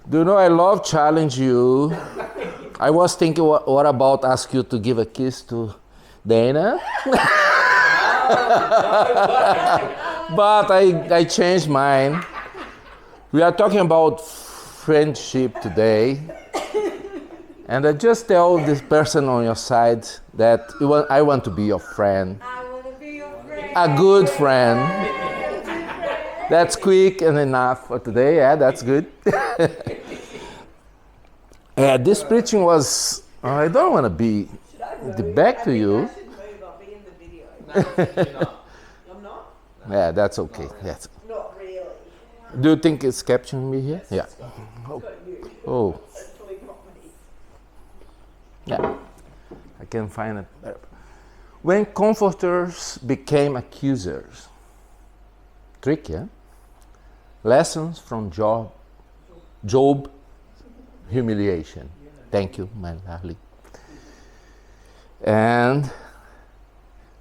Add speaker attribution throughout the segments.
Speaker 1: Do you know I love challenge you? I was thinking, what about ask you to give a kiss to Dana? But I changed mine. We are talking about friendship today. And I just tell this person on your side that I want to be your friend.
Speaker 2: I want to be your friend.
Speaker 1: A good friend. That's quick and enough for today. Yeah, that's good. This preaching was, I don't want to be back to you.
Speaker 2: I should move. I'll be in the video.
Speaker 3: No,
Speaker 2: I'm not?
Speaker 1: Yeah, that's okay. Yes.
Speaker 2: Not really.
Speaker 1: Do you think it's capturing me here? Yeah.
Speaker 2: It's got you.
Speaker 1: Oh,
Speaker 2: Hopefully not me.
Speaker 1: yeah. I can find it. When comforters became accusers. Tricky, yeah? Lessons from Job humiliation. Thank you, my darling. And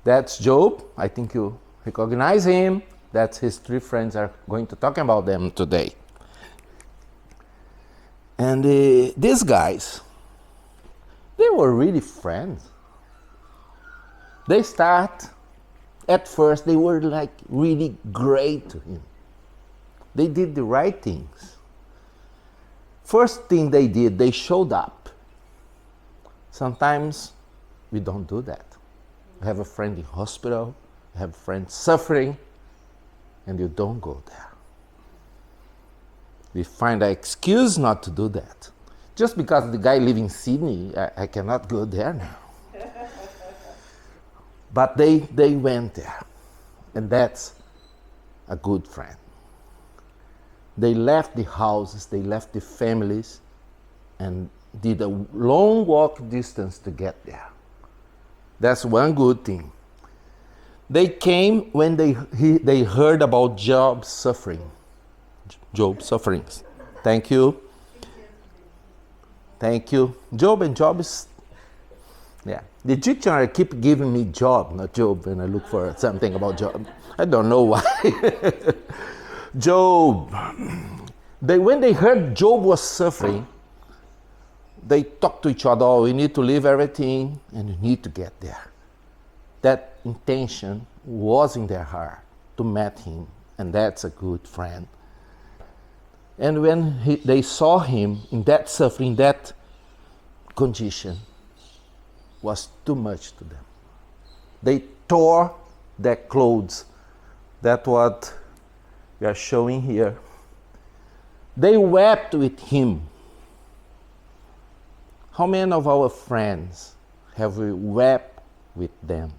Speaker 1: that's Job. I think you recognize him. That's his three friends are going to talk about them today. And these guys, they were really friends. At first, they were like really great to him. They did the right things. First thing they did, they showed up. Sometimes we don't do that. You have a friend in hospital, you have a friend suffering, and you don't go there. We find an excuse not to do that. Just because the guy lives in Sydney, I cannot go there now. But they went there, and that's a good friend. They left the houses, they left the families, and did a long walk distance to get there. That's one good thing. They came when they heard about Job's suffering. Job's sufferings. Thank you. Thank you. Job and Job is, yeah. The dictionary keep giving me Job, not Job, when I look for something about Job. I don't know why. Job. When they heard Job was suffering, they talked to each other, we need to leave everything and we need to get there. That intention was in their heart to meet him, and that's a good friend. And when they saw him in that suffering, that condition was too much to them. They tore their clothes. That's what we are showing here. They wept with him. How many of our friends have we wept with them?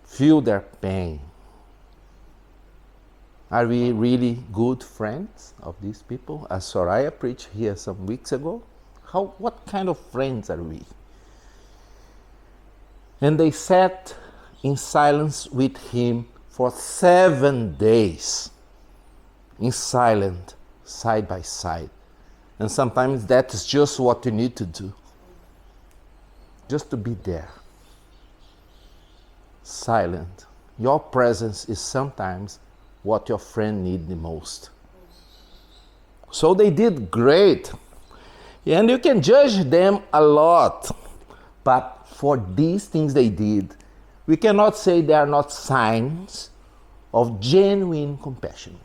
Speaker 1: Feel their pain. Are we really good friends of these people? As Soraya preached here some weeks ago, what kind of friends are we? And they sat in silence with him for 7 days, in silence, side by side. And sometimes that is just what you need to do. Just to be there. Silent. Your presence is sometimes what your friend needs the most. So they did great. And you can judge them a lot. But for these things they did, we cannot say they are not signs of genuine compassion.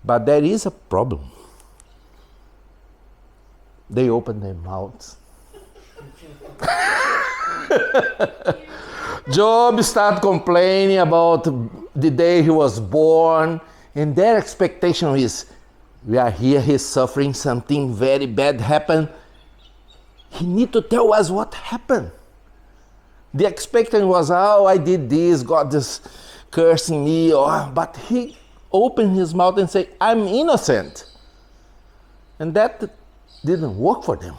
Speaker 1: But there is a problem. They opened their mouths. Job started complaining about the day he was born, and their expectation is, we are here, he's suffering, something very bad happened. He need to tell us what happened. The expectation was, oh, I did this, God is cursing me, but he opened his mouth and said, I'm innocent. And that didn't work for them.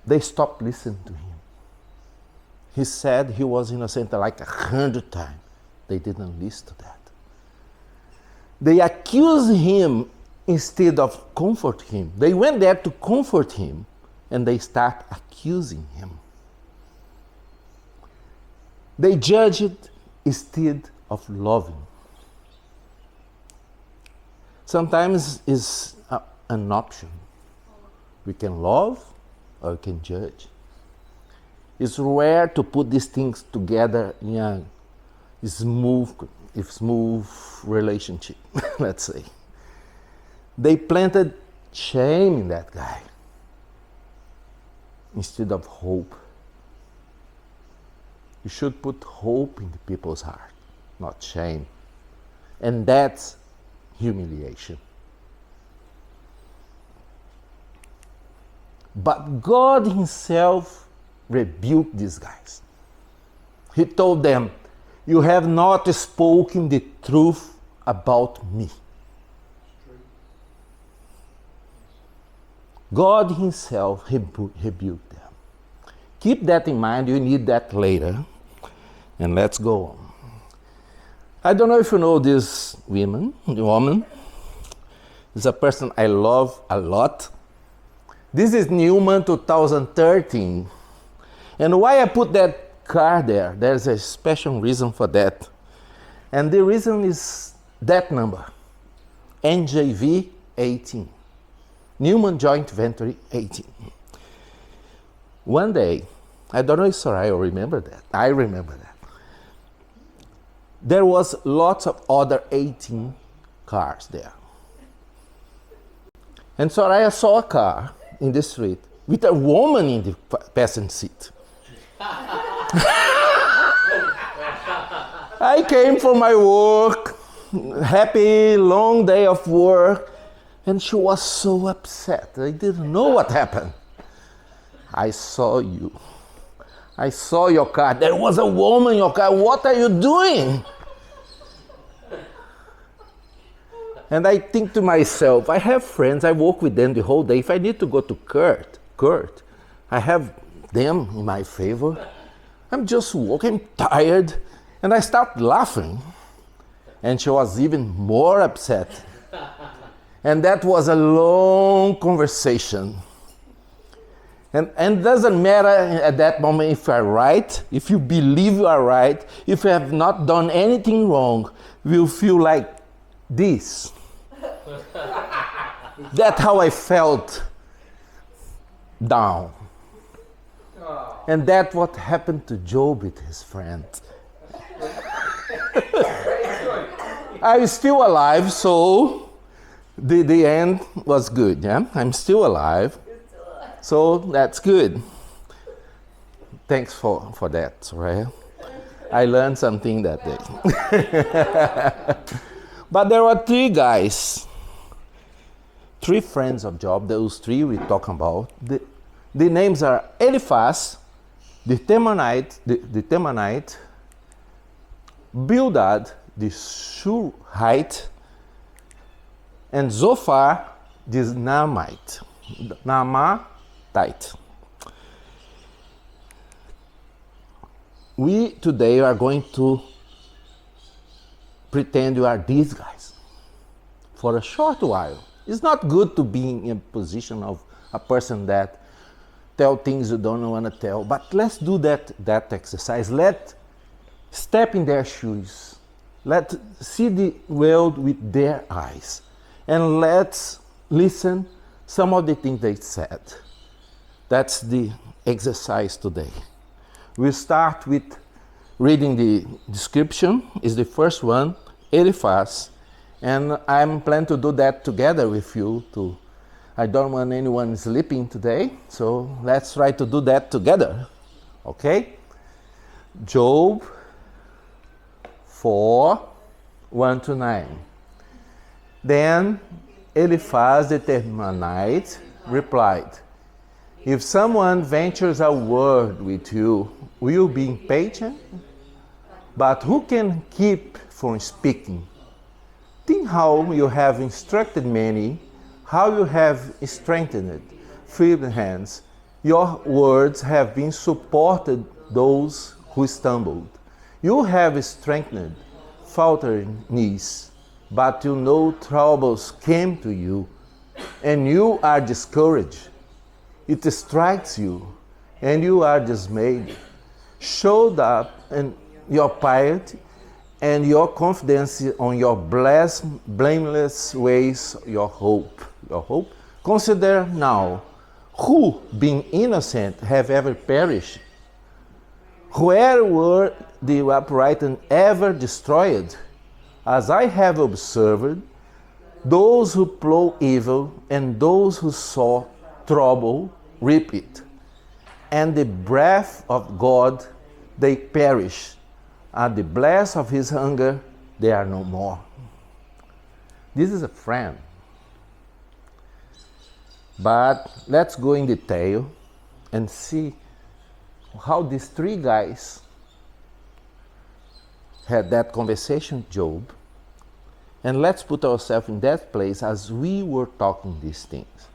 Speaker 1: They stopped listening to him. He said he was innocent like 100 times. They didn't listen to that. They accused him instead of comfort him. They went there to comfort him, and they start accusing him. They judged instead of loving. Sometimes it's an option. We can love or we can judge. It's rare to put these things together in a smooth relationship, let's say. They planted shame in that guy instead of hope. You should put hope in the people's heart, not shame. And that's humiliation. But God himself rebuked these guys. He told them, you have not spoken the truth about me. God himself rebuked them. Keep that in mind, you need that later. And let's go on. I don't know if you know this woman. Is a person I love a lot. This is Newman 2013. And why I put that car there, there's a special reason for that. And the reason is that number, NJV 18. Newman Joint Venture 18. One day, I don't know if Soraya remember that. I remember that. There was lots of other 18 cars there. And Soraya saw a car in the street with a woman in the passenger seat. I came from my work, happy, long day of work, and she was so upset. I didn't know what happened. I saw you. I saw your car. There was a woman in your car. What are you doing? And I think to myself, I have friends, I work with them the whole day. If I need to go to Kurt, I have them in my favor. I'm just walking, tired, and I start laughing. And she was even more upset. And that was a long conversation. And it doesn't matter at that moment if you are right, if you believe you are right, if you have not done anything wrong, you feel like this. That's how I felt down. And that's what happened to Job with his friend. I'm still alive, so the end was good, yeah? I'm still alive, so that's good. Thanks for that, Soraya. I learned something that day. But there were three guys, three friends of Job, those three we're talking about. The names are Eliphaz, the Temanite, Bildad, the Shuhite, and Zophar, the Naamatite. We today are going to pretend you are these guys for a short while. It's not good to be in a position of a person that tell things you don't want to tell, but let's do that exercise. Let's step in their shoes. Let's see the world with their eyes. And let's listen some of the things they said. That's the exercise today. We'll start with reading the description. Is the first one, Eliphaz. And I'm planning to do that together with you too. I don't want anyone sleeping today, so let's try to do that together. Okay? Job 4:1-9. Then Eliphaz the Temanite replied, if someone ventures a word with you, will you be impatient? But who can keep from speaking? Think how you have instructed many, how you have strengthened feeble hands. Your words have been supported those who stumbled. You have strengthened faltering knees, but you know troubles came to you, and you are discouraged. It strikes you, and you are dismayed. Showed up in your piety and your confidence on your blessed, blameless ways, your hope. Your hope. Consider now, who, being innocent, have ever perished? Where were the upright and ever destroyed? As I have observed, those who plow evil and those who sow trouble reap it. And the breath of God, they perish. At the blast of his hunger, they are no more. This is a friend. But let's go in detail and see how these three guys had that conversation with Job. And let's put ourselves in that place as we were talking these things.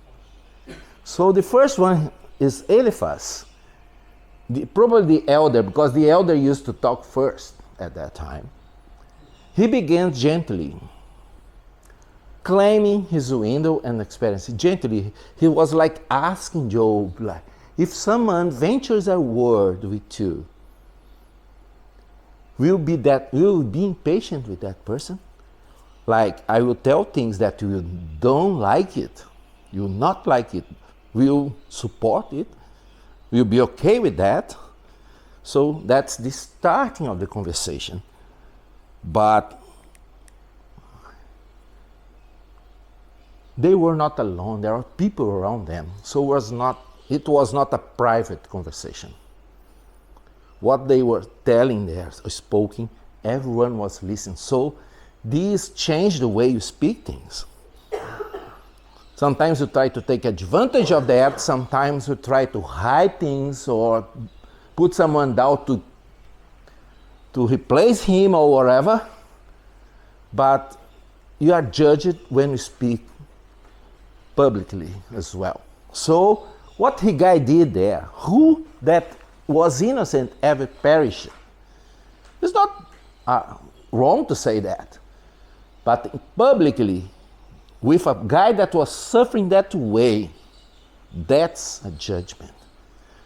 Speaker 1: So the first one is Eliphaz, probably the elder, because the elder used to talk first at that time. He began gently, claiming his window and experience. Gently, he was like asking Job, like, if someone ventures a word with you, will you be impatient with that person? Like, I will tell things that you don't like it, you not like it, will support it, will be okay with that. So that's the starting of the conversation. But they were not alone, there are people around them. So it was not a private conversation. What they were telling there, speaking, everyone was listening. So this changed the way you speak things. Sometimes you try to take advantage of that, sometimes you try to hide things or put someone down to replace him or whatever. But you are judged when you speak publicly as well. So what the guy did there, who that was innocent ever perished? It's not wrong to say that. But publicly, with a guy that was suffering that way, that's a judgment.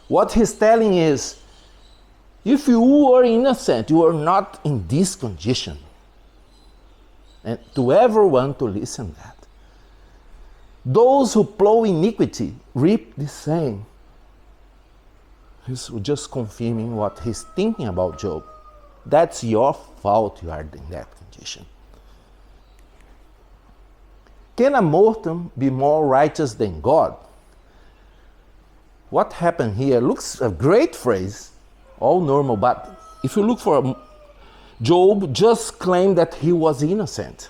Speaker 1: What he's telling is, if you were innocent, you are not in this condition. And to everyone to listen to that. Those who plow iniquity reap the same. He's just confirming what he's thinking about Job. That's your fault you are in that condition. Can a mortal be more righteous than God? What happened here looks a great phrase, all normal, but if you look for Job, just claimed that he was innocent.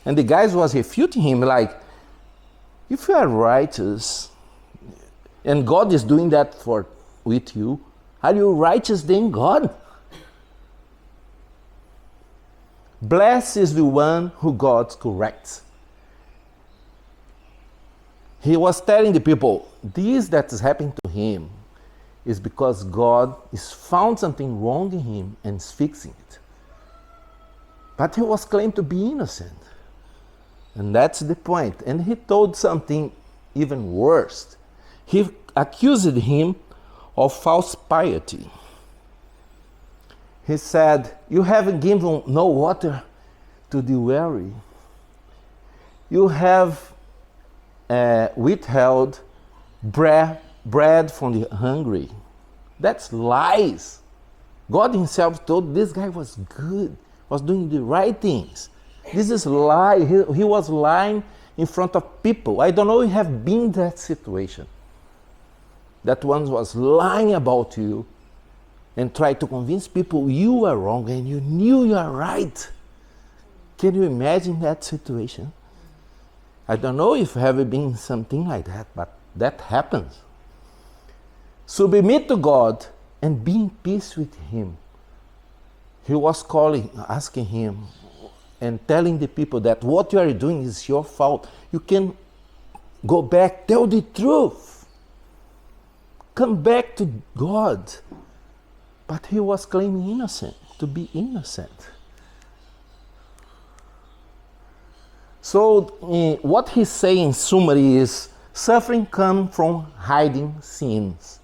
Speaker 1: And the guys was refuting him like, if you are righteous, and God is doing that with you, are you righteous than God? Blessed is the one who God corrects. He was telling the people, this that is happening to him is because God is found something wrong in him and is fixing it. But he was claimed to be innocent. And that's the point. And he told something even worse. He accused him of false piety. He said, you haven't given no water to the weary. You have withheld bread from the hungry. That's lies. God himself told this guy was good, was doing the right things. This is lie. He was lying in front of people. I don't know if you have been in that situation. That one was lying about you and tried to convince people you are wrong and you knew you are right. Can you imagine that situation? I don't know if you have been something like that, but that happens. Submit to God and be in peace with him. He was asking him and telling the people that what you are doing is your fault. You can go back, tell the truth. Come back to God. But he was claiming innocent, to be innocent. So what he's saying in summary is, suffering comes from hiding sins,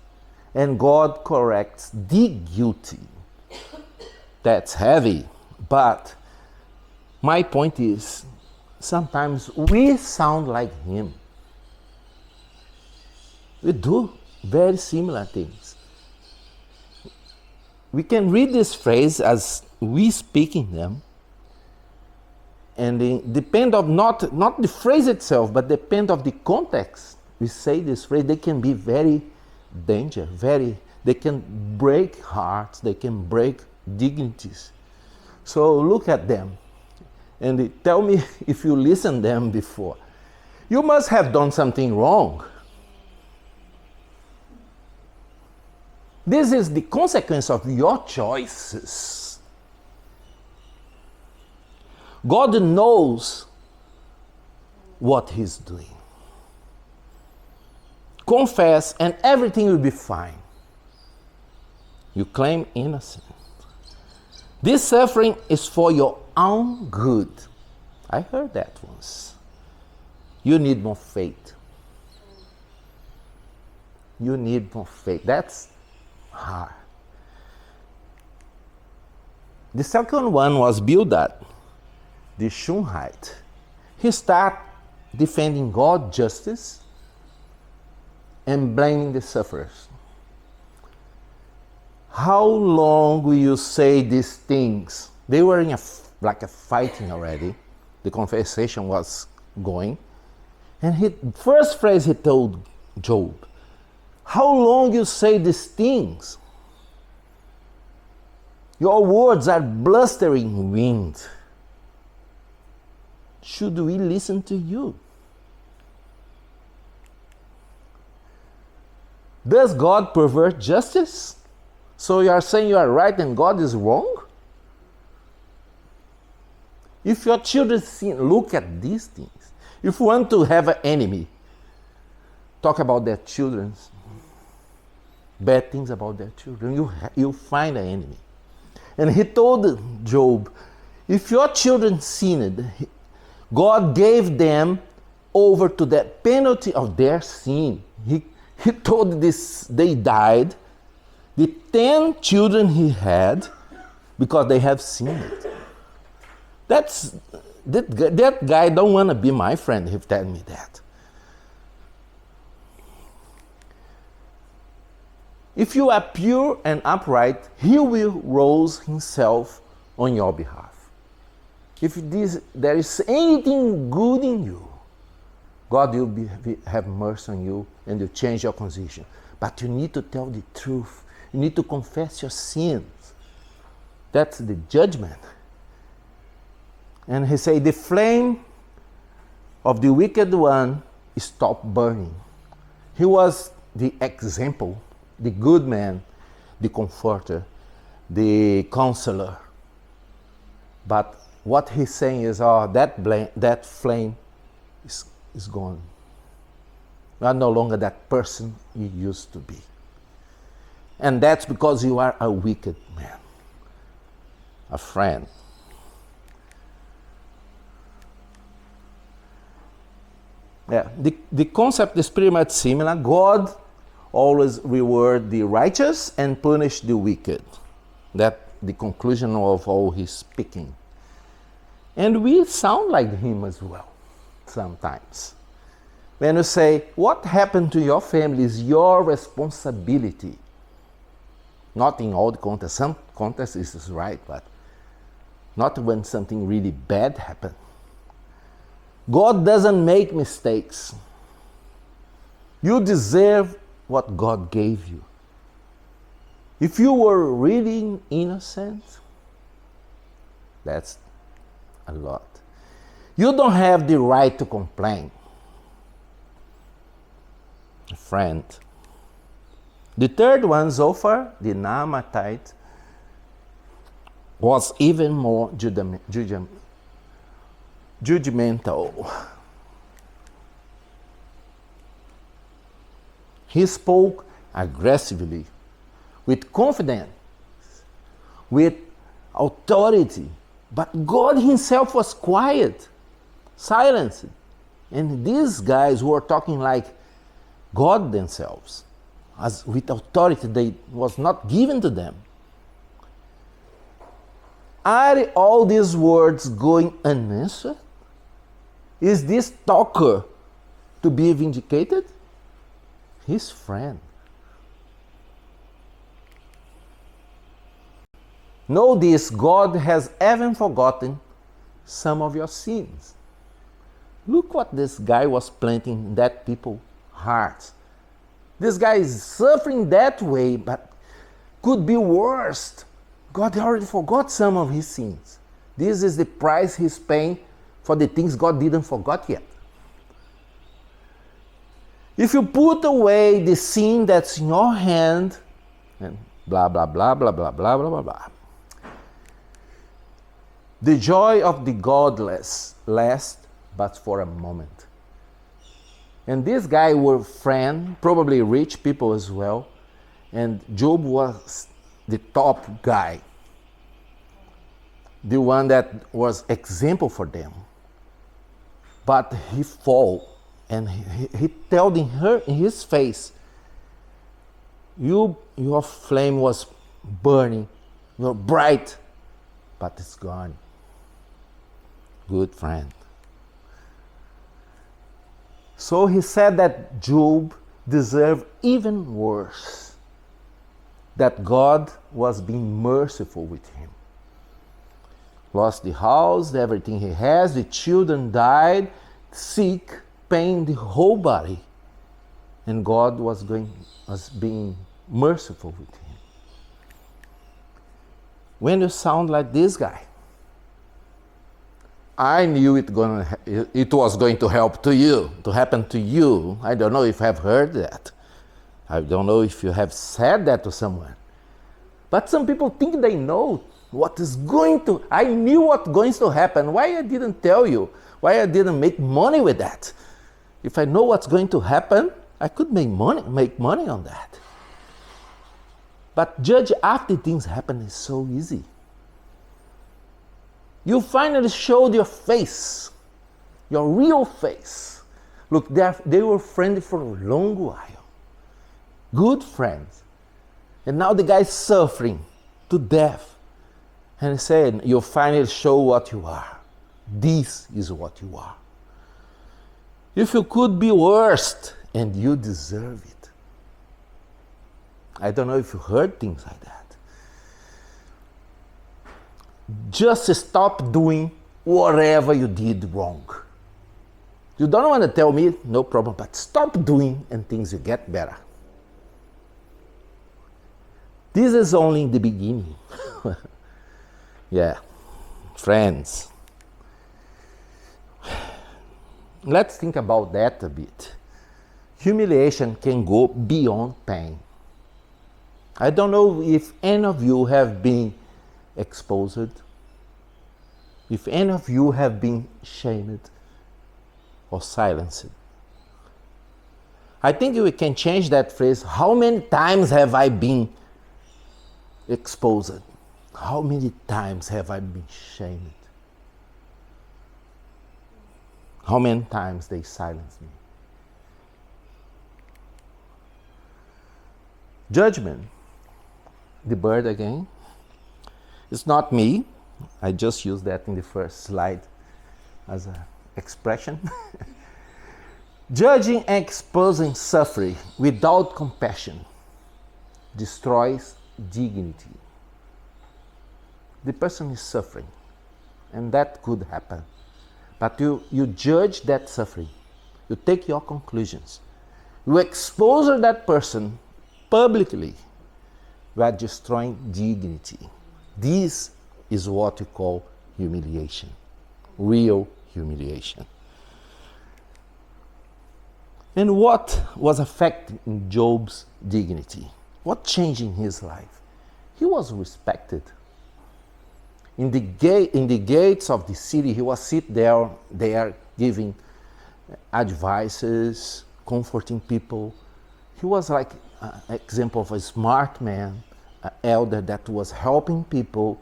Speaker 1: and God corrects the guilty. That's heavy. But my point is, sometimes we sound like him. We do very similar things. We can read this phrase as we speaking them, and depend of not the phrase itself, but depend of the context. We say this phrase, they can be very they can break hearts, they can break dignities. So look at them and tell me if you listened to them before. You must have done something wrong. This is the consequence of your choices. God knows what He's doing. Confess and everything will be fine. You claim innocence. This suffering is for your own good. I heard that once. You need more faith. You need more faith. That's hard. The second one was Bildad, the Shunammite. He started defending God's justice and blaming the sufferers. How long will you say these things? They were in a fighting already. The conversation was going. And first phrase he told Job, how long you say these things? Your words are blustering wind. Should we listen to you? Does God pervert justice? So you are saying you are right and God is wrong? If your children sin, look at these things. If you want to have an enemy, talk about their children. Bad things about their children. You find an enemy. And he told Job, if your children sinned, God gave them over to the penalty of their sin. He told this, they died. The 10 children he had, because they have sinned. That guy don't want to be my friend, he tell me that. If you are pure and upright, he will rouse himself on your behalf. If there is anything good in you, God will have mercy on you and will change your condition. But you need to tell the truth. You need to confess your sins. That's the judgment. And he said, the flame of the wicked one stopped burning. He was the example, the good man, the comforter, the counselor. But what he's saying is, that flame is gone. You are no longer that person you used to be. And that's because you are a wicked man, a friend. Yeah, the concept is pretty much similar. God always reward the righteous and punish the wicked. That's the conclusion of all his speaking. And we sound like him as well, sometimes. When you say, what happened to your family is your responsibility. Not in all the contexts. Some contexts this is right, but not when something really bad happened. God doesn't make mistakes. You deserve what God gave you. If you were really innocent, that's a lot. You don't have the right to complain. Friend. The third one, Zophar, the Naamatite, was even more judgmental. He spoke aggressively, with confidence, with authority. But God himself was quiet, silenced. And these guys were talking like God themselves, as with authority that was not given to them. Are all these words going unanswered? Is this talker to be vindicated? His friend. Know this, God has even forgotten some of your sins. Look what this guy was planting in that people's hearts. This guy is suffering that way, but could be worse. God already forgot some of his sins. This is the price he's paying for the things God didn't forget yet. If you put away the sin that's in your hand, and blah, blah, blah, blah, blah, blah, blah, blah, blah. The joy of the godless lasts but for a moment. And this guy were friend, probably rich people as well, and Job was the top guy, the one that was example for them. But he fall, and he told in his face, your flame was burning, you're bright, but it's gone. Good friend. So he said that Job deserved even worse, that God was being merciful with him. Lost the house, everything he has, the children died, sick, pain the whole body, and God was being merciful with him. When you sound like this guy, I knew it was going to happen to you. I don't know if I've heard that. I don't know if you have said that to someone. But some people think they know what is going to. I knew what's going to happen. Why I didn't tell you? Why I didn't make money with that? If I know what's going to happen, I could make money on that. But judge after things happen is so easy. You finally showed your face, your real face. Look, they were friends for a long while. Good friends. And now the guy's suffering to death. And he said, you finally show what you are. This is what you are. If you could be worse, and you deserve it. I don't know if you heard things like that. Just stop doing whatever you did wrong. You don't want to tell me, no problem, but stop doing and things will get better. This is only the beginning. Yeah, friends. Let's think about that a bit. Humiliation can go beyond pain. I don't know if any of you have been exposed, if any of you have been shamed or silenced. I think we can change that phrase. How many times have I been exposed? How many times have I been shamed? How many times they silenced me? Judgment, the bird again. It's not me. I just used that in the first slide as an expression. Judging and exposing suffering without compassion destroys dignity. The person is suffering, and that could happen. But you judge that suffering. You take your conclusions. You expose that person publicly. You are destroying dignity. This is what we call humiliation, real humiliation. And what was affecting Job's dignity? What changed in his life? He was respected. In the gates of the city, he was sitting there giving advices, comforting people. He was like an example of a smart man, an elder that was helping people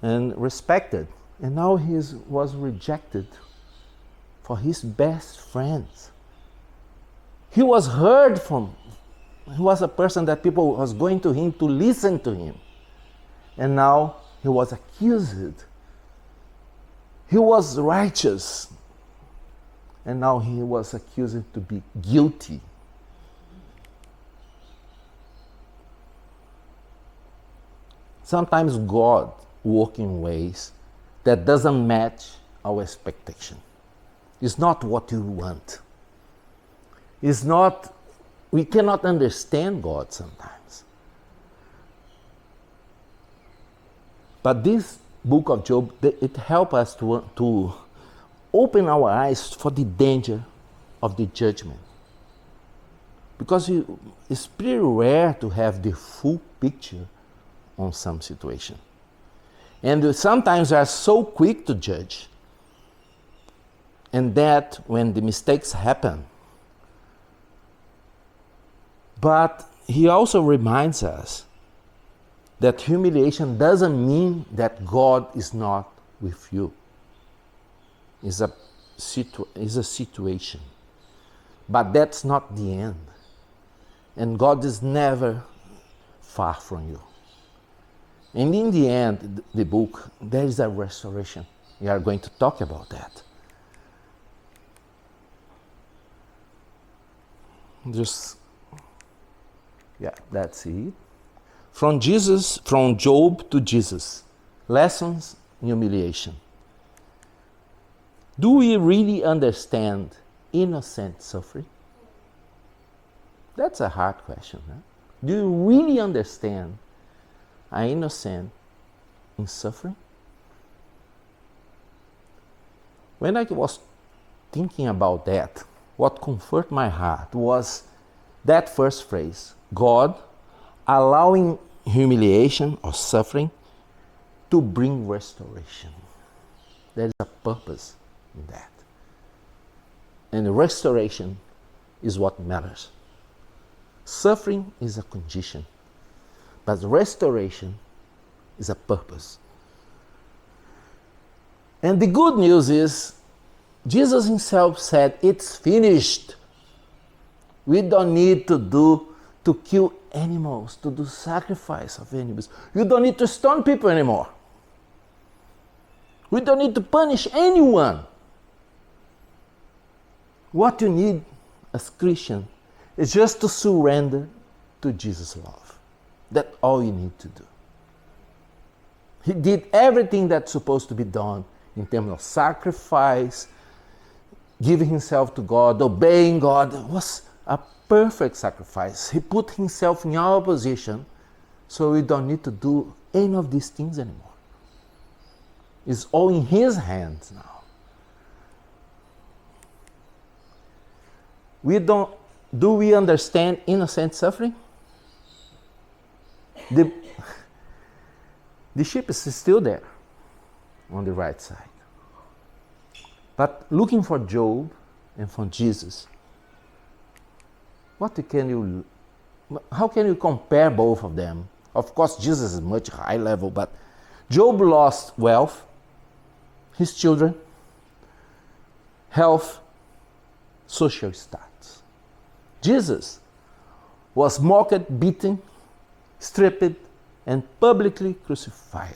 Speaker 1: and respected. And now he was rejected for his best friends. He was heard from. He was a person that people was going to him to listen to him. And now He was accused. He was righteous. And now he was accused to be guilty. Sometimes God works in ways that doesn't match our expectation. It's not what you want. It's not, we cannot understand God sometimes. But this book of Job, it helps us to open our eyes for the danger of the judgment. Because it's pretty rare to have the full picture on some situation. And sometimes we are so quick to judge. And that when the mistakes happen. But he also reminds us that humiliation doesn't mean that God is not with you. It's a situation. But that's not the end. And God is never far from you. And in the end, the book, there is a restoration. We are going to talk about that. That's it. From Job to Jesus. Lessons in humiliation. Do we really understand innocent suffering? That's a hard question. Huh? Do you really understand an innocent in suffering? When I was thinking about that, what comforted my heart was that first phrase, God allowing humiliation or suffering to bring restoration. There is a purpose in that. And restoration is what matters. Suffering is a condition, but restoration is a purpose. And the good news is, Jesus himself said, it's finished. We don't need to kill animals, to do sacrifice of animals. You don't need to stone people anymore. We don't need to punish anyone. What you need as Christian is just to surrender to Jesus' love. That's all you need to do. He did everything that's supposed to be done in terms of sacrifice, giving himself to God, obeying God. It was a perfect sacrifice. He put himself in our position, so we don't need to do any of these things anymore. It's all in his hands now. Do we understand innocent suffering? The sheep is still there on the right side. But looking for Job and for Jesus, how can you compare both of them? Of course, Jesus is much high level, but Job lost wealth, his children, health, social status. Jesus was mocked, beaten, stripped, and publicly crucified.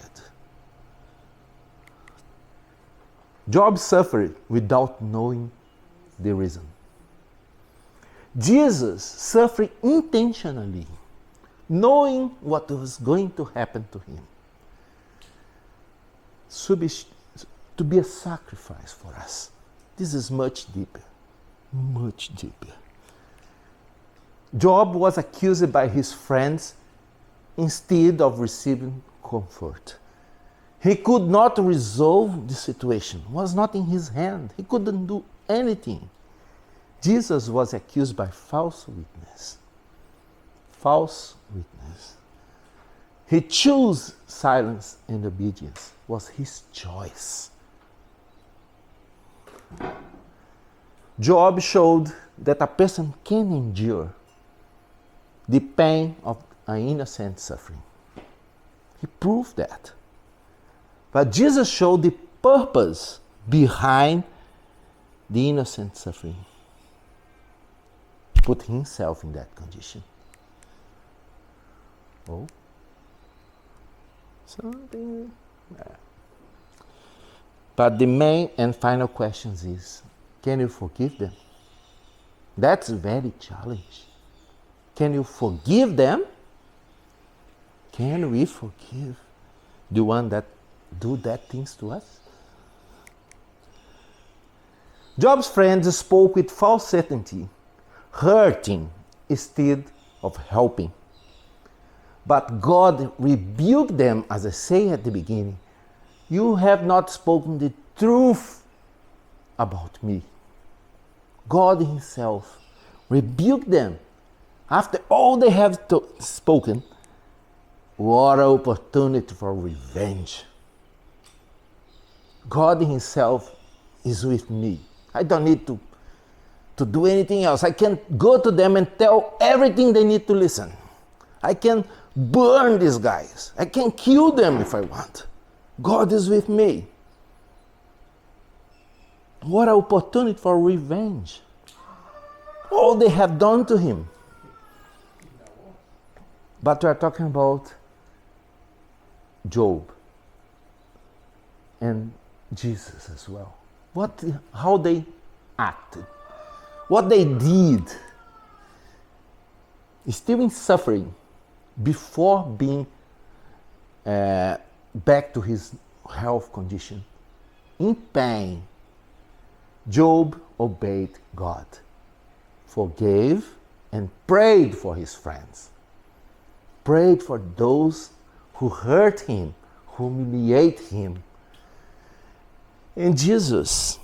Speaker 1: Job suffered without knowing the reason. Jesus suffered intentionally, knowing what was going to happen to him. To be a sacrifice for us. This is much deeper. Much deeper. Job was accused by his friends instead of receiving comfort. He could not resolve the situation. It was not in his hand. He couldn't do anything. Jesus was accused by false witness. False witness. He chose silence and obedience. It was his choice. Job showed that a person can endure the pain of an innocent suffering. He proved that. But Jesus showed the purpose behind the innocent suffering. He put himself in that condition. Oh. Something. But the main and final question is, can you forgive them? That's very challenging. Can you forgive them? Can we forgive the one that do that things to us? Job's friends spoke with false certainty, hurting instead of helping. But God rebuked them, as I say at the beginning. You have not spoken the truth about me. God himself rebuked them. After all they have spoken, what an opportunity for revenge. God himself is with me. I don't need to do anything else. I can go to them and tell everything they need to listen. I can burn these guys. I can kill them if I want. God is with me. What an opportunity for revenge. All they have done to him. But we are talking about Job and Jesus as well. How they acted, what they did, still in suffering before being back to his health condition, in pain. Job obeyed God, forgave, and prayed for his friends. Prayed for those who hurt him, who humiliate him. And Jesus,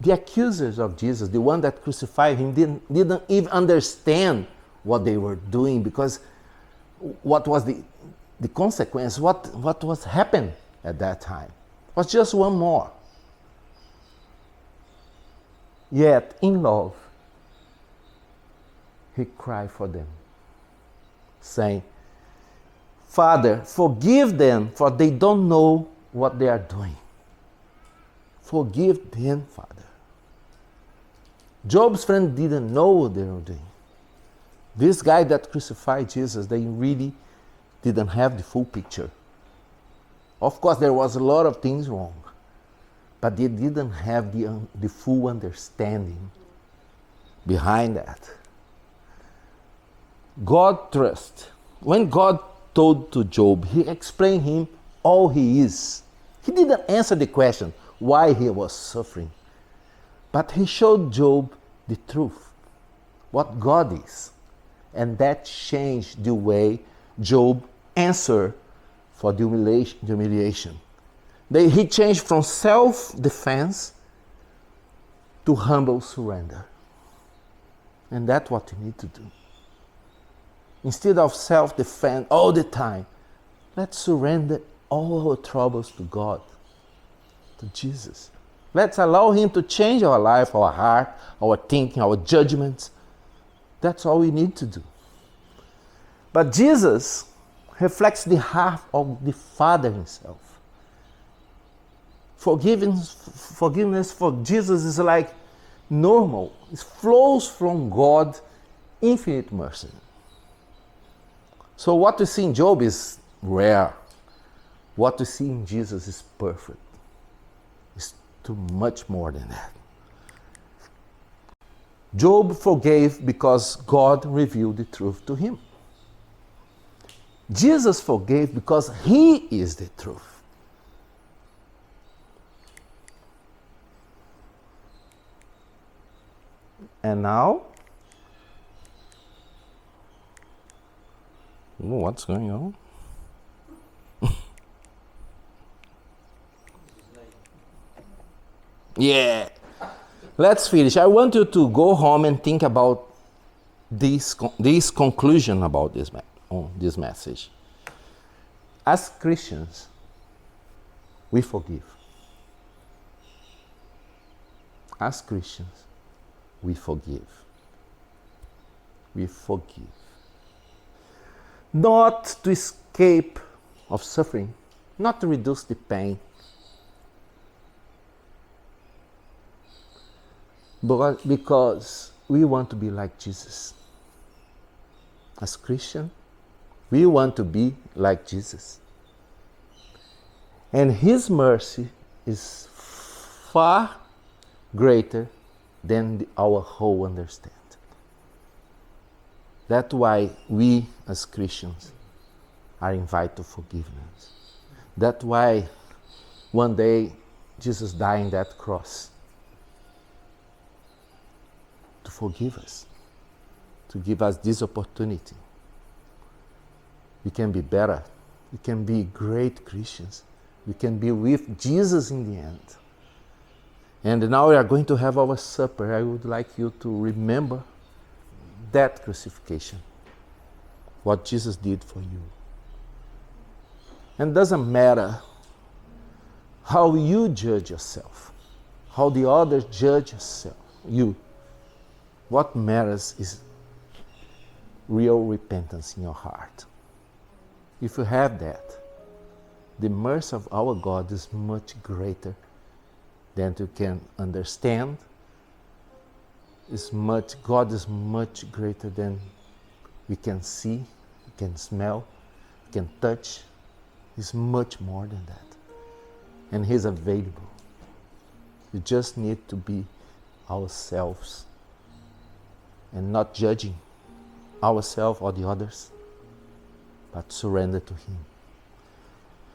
Speaker 1: the accusers of Jesus, the one that crucified him, didn't even understand what they were doing, because what was the consequence, what was happened at that time was just one more. Yet, in love, he cried for them, saying, Father, forgive them, for they don't know what they are doing. Forgive them, Father. Job's friend didn't know what they were doing. This guy that crucified Jesus, they really didn't have the full picture. Of course, there was a lot of things wrong, but they didn't have the full understanding behind that. God trust. When God told to Job, he explained him all he is. He didn't answer the question why he was suffering, but he showed Job the truth, what God is. And that changed the way Job answered for the humiliation. He changed from self-defense to humble surrender. And that's what we need to do. Instead of self-defense all the time, let's surrender all our troubles to God, to Jesus. Let's allow him to change our life, our heart, our thinking, our judgments. That's all we need to do. But Jesus reflects the heart of the Father himself. Forgiveness for Jesus is like normal. It flows from God's infinite mercy. So what we see in Job is rare. What we see in Jesus is perfect. It's too much more than that. Job forgave because God revealed the truth to him. Jesus forgave because he is the truth. And now, what's going on? Yeah. Let's finish. I want you to go home and think about this conclusion about this message. As Christians, we forgive. As Christians, we forgive. We forgive. Not to escape of suffering, not to reduce the pain, but because we want to be like Jesus. As Christians, we want to be like Jesus. And His mercy is far greater than our whole understanding. That's why we as Christians are invited to forgiveness. That's why one day Jesus died on that cross to forgive us, to give us this opportunity. We can be better. We can be great Christians. We can be with Jesus in the end. And now we are going to have our supper. I would like you to remember that crucifixion, what Jesus did for you. And it doesn't matter how you judge yourself, how the others judge you. What matters is real repentance in your heart. If you have that, the mercy of our God is much greater than you can understand. God is much greater than we can see, we can smell, we can touch. He's much more than that. And He's available. We just need to be ourselves and not judging ourselves or the others, but surrender to Him.